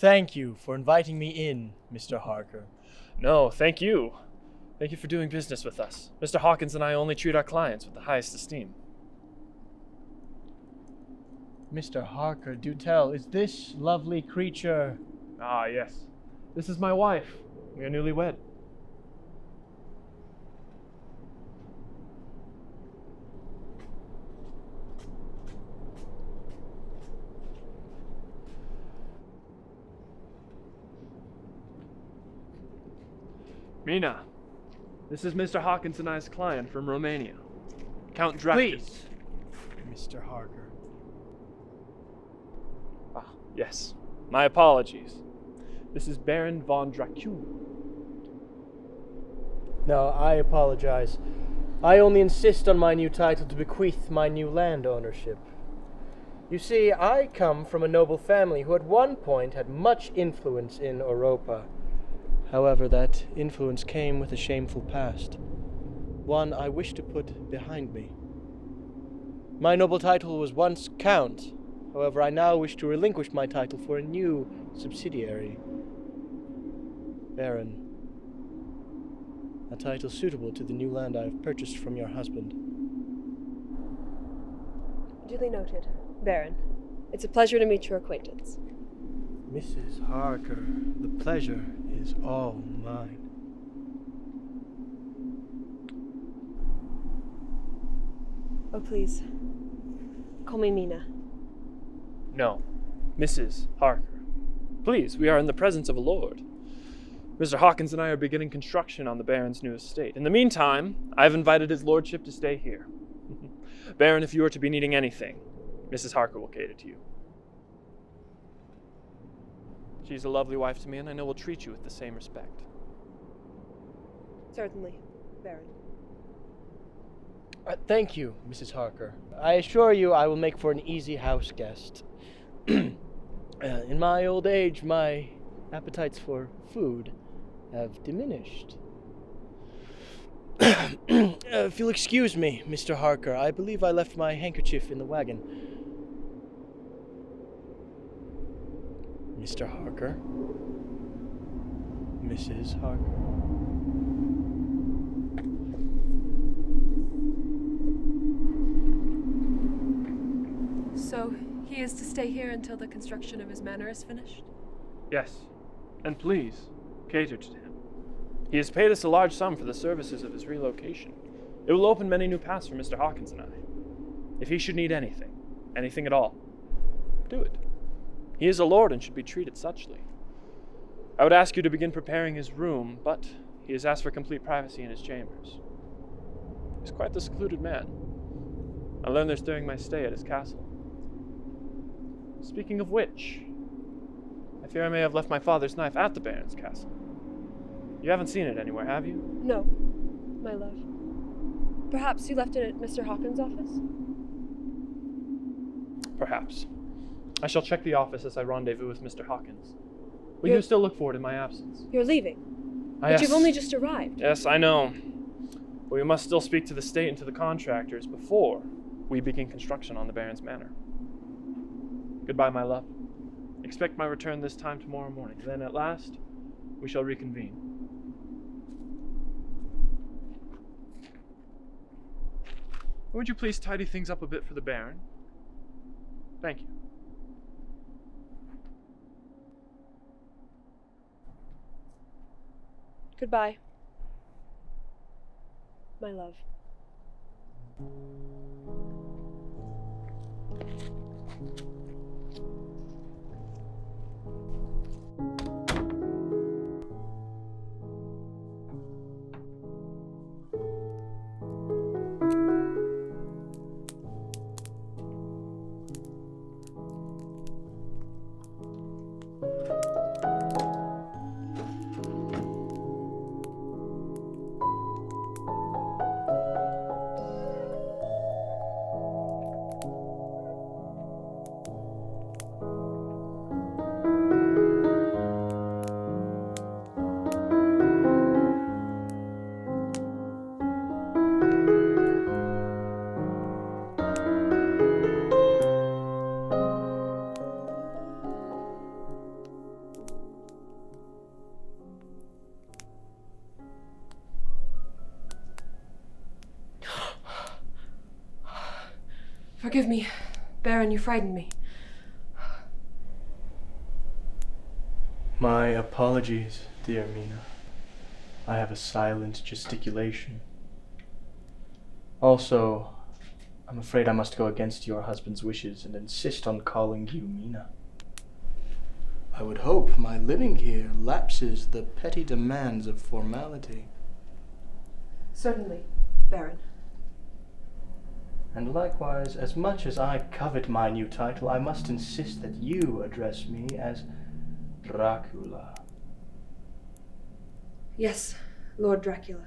Thank you for inviting me in, Mr. Harker. No, thank you. Thank you for doing business with us. Mr. Hawkins and I only treat our clients with the highest esteem. Mr. Harker, do tell, is this lovely creature... Ah, yes. This is my wife. We are newlywed. Mina, this is Mr. Hawkins and I's client from Romania, Count Dracule. Please, Mr. Harker. Ah, yes. My apologies. This is Baron von Dracule. No, I apologize. I only insist on my new title to bequeath my new land ownership. You see, I come from a noble family who at one point had much influence in Europa. However, that influence came with a shameful past, one I wish to put behind me. My noble title was once Count. However, I now wish to relinquish my title for a new subsidiary, Baron. A title suitable to the new land I have purchased from your husband. Duly noted, Baron. It's a pleasure to meet your acquaintance. Mrs. Harker, the pleasure is all mine. Oh, please. Call me Mina. No, Mrs. Harker. Please, we are in the presence of a lord. Mr. Hawkins and I are beginning construction on the Baron's new estate. In the meantime, I have invited his lordship to stay here. Baron, if you are to be needing anything, Mrs. Harker will cater to you. She's a lovely wife to me, and I know will treat you with the same respect. Certainly, Baron. Thank you, Mrs. Harker. I assure you I will make for an easy house guest. In my old age, my appetites for food have diminished. If you'll excuse me, Mr. Harker, I believe I left my handkerchief in the wagon. Mr. Harker? Mrs. Harker? So, he is to stay here until the construction of his manor is finished? Yes, and please, cater to him. He has paid us a large sum for the services of his relocation. It will open many new paths for Mr. Hawkins and I. If he should need anything, anything at all, do it. He is a lord and should be treated suchly. I would ask you to begin preparing his room, but he has asked for complete privacy in his chambers. He's quite the secluded man. I learned this during my stay at his castle. Speaking of which, I fear I may have left my father's knife at the Baron's castle. You haven't seen it anywhere, have you? No, my love. Perhaps you left it at Mr. Hawkins' office? Perhaps. I shall check the office as I rendezvous with Mr. Hawkins. Will you still look for it in my absence? You're leaving? But Yes. you've only just arrived. Yes, I know. But we must still speak to the state and to the contractors before we begin construction on the Baron's manor. Goodbye, my love. Expect my return this time tomorrow morning. Then, at last, we shall reconvene. Would you please tidy things up a bit for the Baron? Thank you. Goodbye, my love. Forgive me, Baron, you frightened me. My apologies, dear Mina. I have a silent gesticulation. Also, I'm afraid I must go against your husband's wishes and insist on calling you Mina. I would hope my living here lapses the petty demands of formality. Certainly, Baron. And likewise, as much as I covet my new title, I must insist that you address me as Dracula. Yes, Lord Dracula.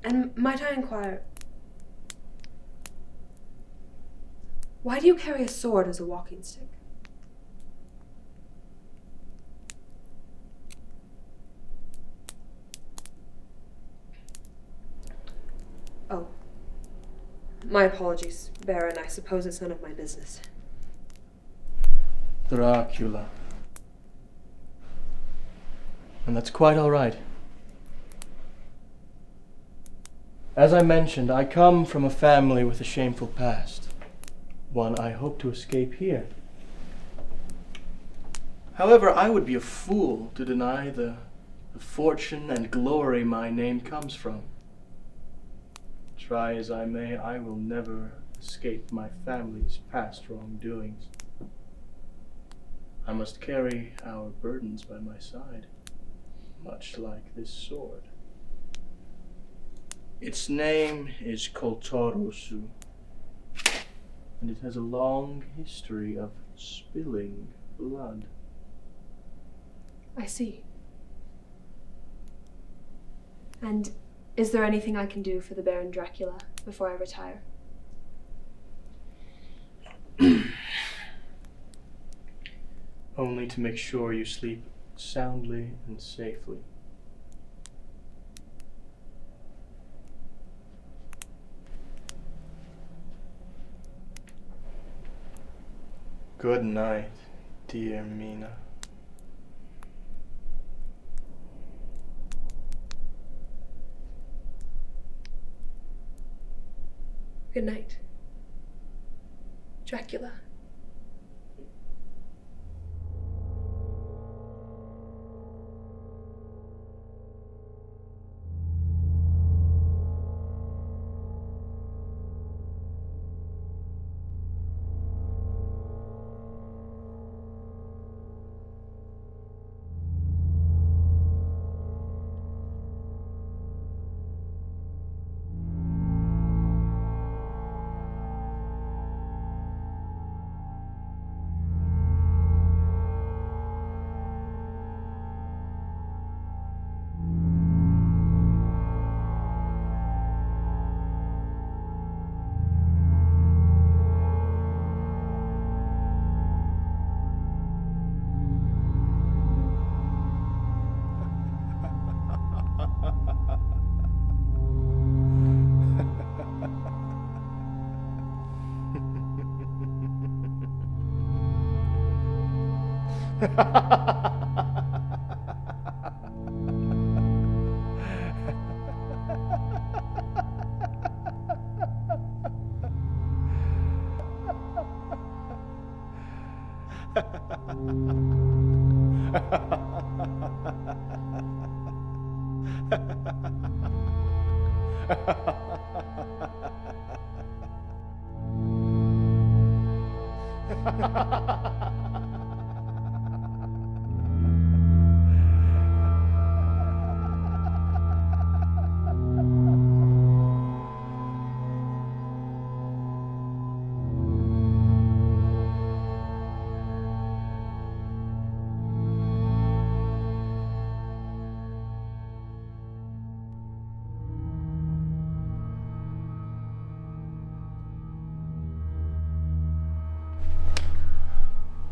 And might I inquire, why do you carry a sword as a walking stick? Oh. My apologies, Baron. I suppose it's none of my business. Dracula. And that's quite all right. As I mentioned, I come from a family with a shameful past, one I hope to escape here. However, I would be a fool to deny the fortune and glory my name comes from. Try as I may, I will never escape my family's past wrongdoings. I must carry our burdens by my side, much like this sword. Its name is Koltorosu, and it has a long history of spilling blood. I see. And is there anything I can do for the Baron Dracula before I retire? Only to make sure you sleep soundly and safely. Good night, dear Mina. Good night, Dracula.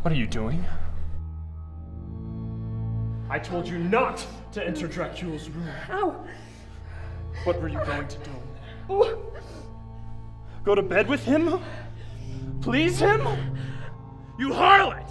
What are you doing? I told you not to enter Dracula's room. Ow! What were you going to do? Oh. Go to bed with him? Please him? You harlot!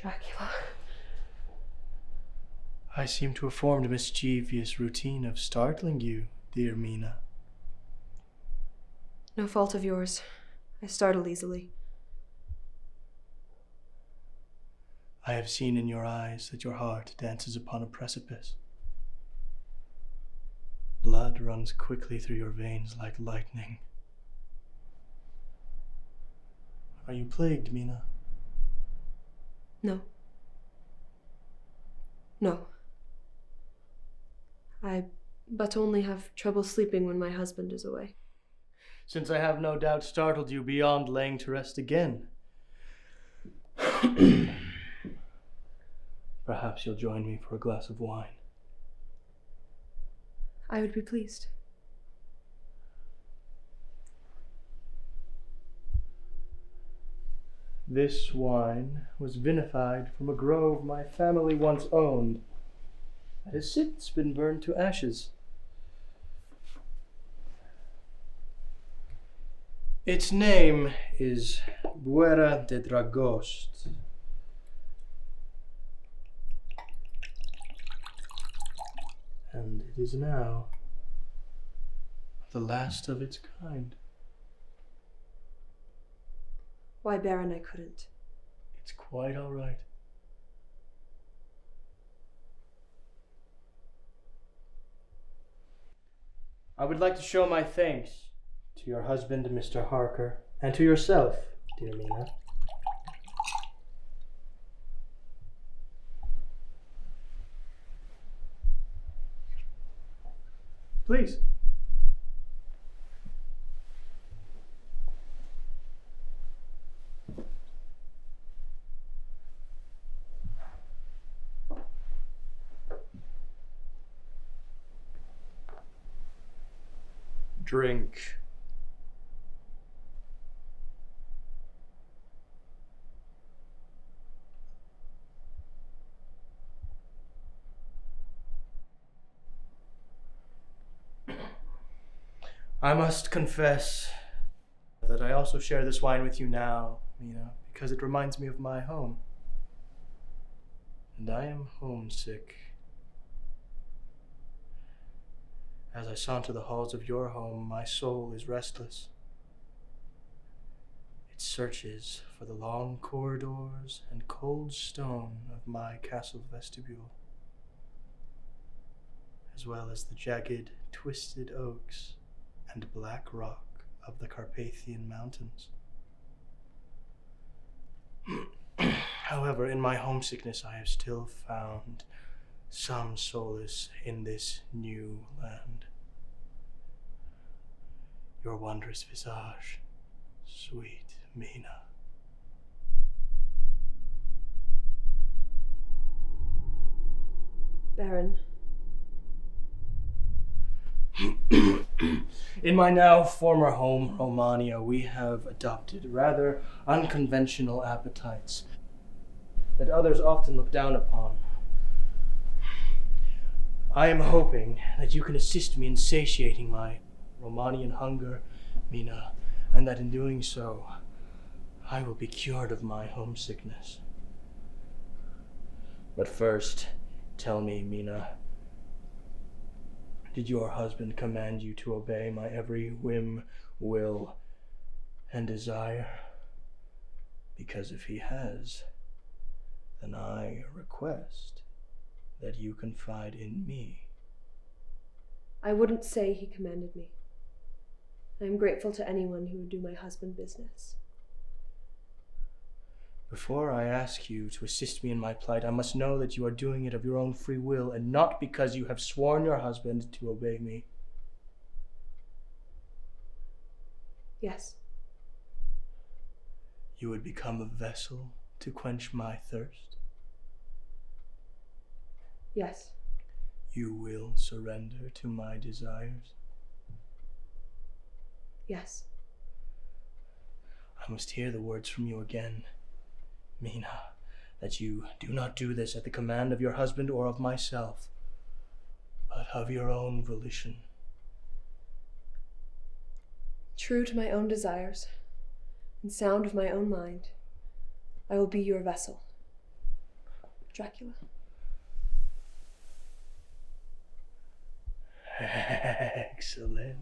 Dracula. I seem to have formed a mischievous routine of startling you, dear Mina. No fault of yours. I startle easily. I have seen in your eyes that your heart dances upon a precipice. Blood runs quickly through your veins like lightning. Are you plagued, Mina? No. No. I but only have trouble sleeping when my husband is away. Since I have no doubt startled you beyond laying to rest again. Perhaps you'll join me for a glass of wine. I would be pleased. This wine was vinified from a grove my family once owned. It has since been burned to ashes. Its name is Buera de Dragost. And it is now the last of its kind. Why, Baron, I couldn't. It's quite all right. I would like to show my thanks to your husband, Mr. Harker, and to yourself, dear Mina. Please. Drink. I must confess that I also share this wine with you now, Mina, because it reminds me of my home. And I am homesick. As I saunter the halls of your home, my soul is restless. It searches for the long corridors and cold stone of my castle vestibule, as well as the jagged, twisted oaks and black rock of the Carpathian Mountains. However, in my homesickness, I have still found some solace in this new land. Your wondrous visage, sweet Mina. Baron. In my now former home, Romania, we have adopted rather unconventional appetites that others often look down upon. I am hoping that you can assist me in satiating my Romanian hunger, Mina, and that in doing so, I will be cured of my homesickness. But first, tell me, Mina, did your husband command you to obey my every whim, will, and desire? Because if he has, then I request that you confide in me. I wouldn't say he commanded me. I am grateful to anyone who would do my husband business. Before I ask you to assist me in my plight, I must know that you are doing it of your own free will and not because you have sworn your husband to obey me. Yes. You would become a vessel to quench my thirst. Yes. You will surrender to my desires. Yes. I must hear the words from you again, Mina, that you do not do this at the command of your husband or of myself, but of your own volition. True to my own desires and sound of my own mind, I will be your vessel. Dracula. Excellent.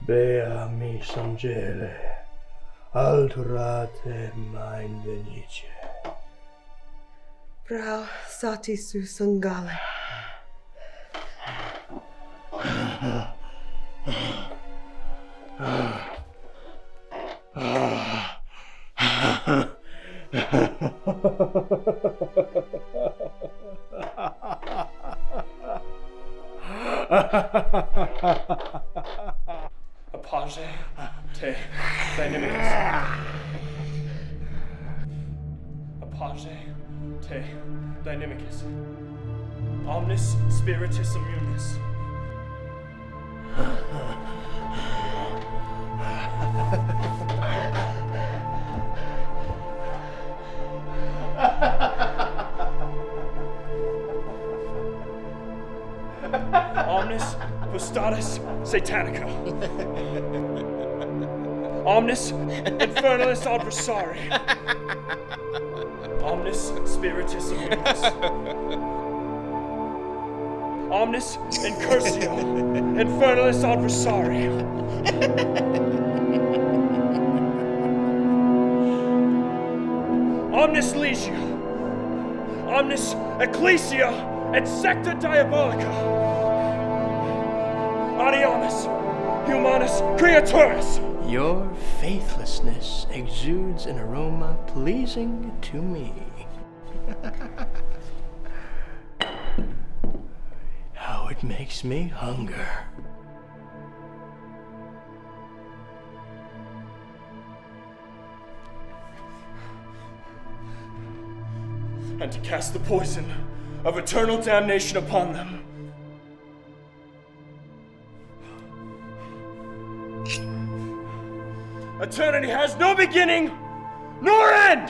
Bea mi sangele, alturate mein venice. Brau sati su sangale. Apage te dynamicus. Apage te dynamicus. Omnis spiritus immunis. Omnis Postatus Satanica. Omnis Infernalis Adversari. Omnis Spiritus Immunis. Omnis Incursio Infernalis Adversari. Omnis Legio. Omnis Ecclesia et Secta Diabolica. Adiamus, humanus creaturis! Your faithlessness exudes an aroma pleasing to me. How it makes me hunger. And to cast the poison of eternal damnation upon them. Eternity has no beginning nor end!